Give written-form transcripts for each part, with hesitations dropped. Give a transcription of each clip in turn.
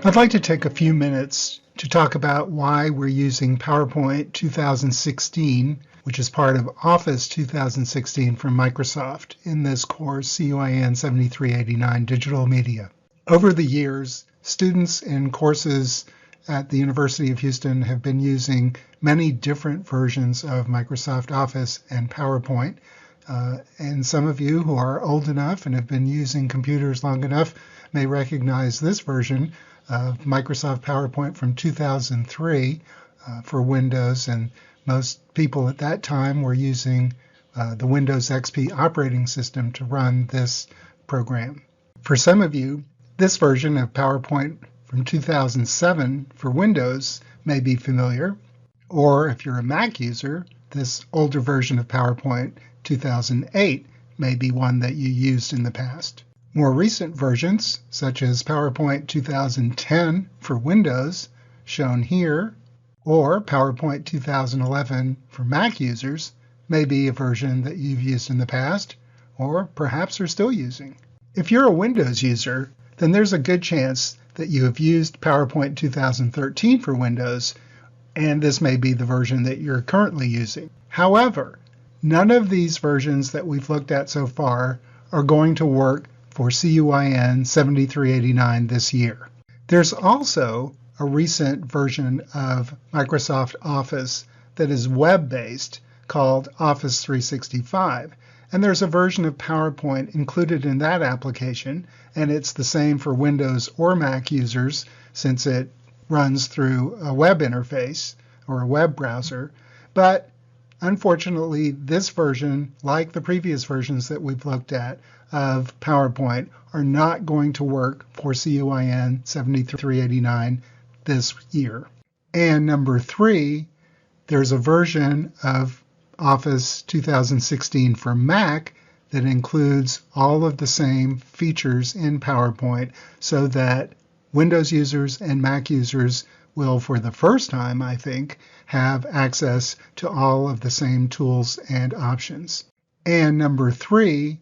I'd like to take a few minutes to talk about why we're using PowerPoint 2016, which is part of Office 2016 from Microsoft, in this course, CUIN 7389 Digital Media. Over the years, students in courses at the University of Houston have been using many different versions of Microsoft Office and PowerPoint. And some of you who are old enough and have been using computers long enough may recognize this version of Microsoft PowerPoint from 2003 for Windows, and most people at that time were using the Windows XP operating system to run this program. For some of you, this version of PowerPoint from 2007 for Windows may be familiar, or if you're a Mac user, this older version of PowerPoint 2008 may be one that you used in the past. More recent versions, such as PowerPoint 2010 for Windows, shown here, or PowerPoint 2011 for Mac users, may be a version that you've used in the past, or perhaps are still using. If you're a Windows user, then there's a good chance that you have used PowerPoint 2013 for Windows, and this may be the version that you're currently using. However, none of these versions that we've looked at so far are going to work for CUIN 7389 this year. There's also a recent version of Microsoft Office that is web-based called Office 365. And there's a version of PowerPoint included in that application, and it's the same for Windows or Mac users since it runs through a web interface or a web browser. But unfortunately, this version, like the previous versions that we've looked at of PowerPoint, are not going to work for CUIN 7389 this year. And number 3, there's a version of Office 2016 for Mac that includes all of the same features in PowerPoint so that Windows users and Mac users will, for the first time, I think, have access to all of the same tools and options. And number 3,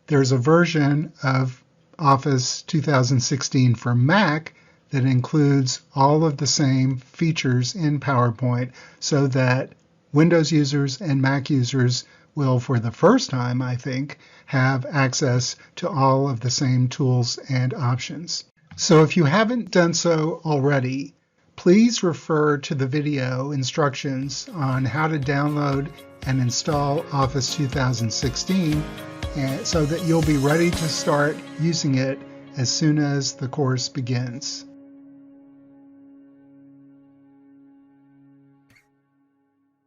there's a version of Office 2016 for Mac that includes all of the same features in PowerPoint so that Windows users and Mac users will, for the first time, I think, have access to all of the same tools and options. So if you haven't done so already, please refer to the video instructions on how to download and install Office 2016 so that you'll be ready to start using it as soon as the course begins.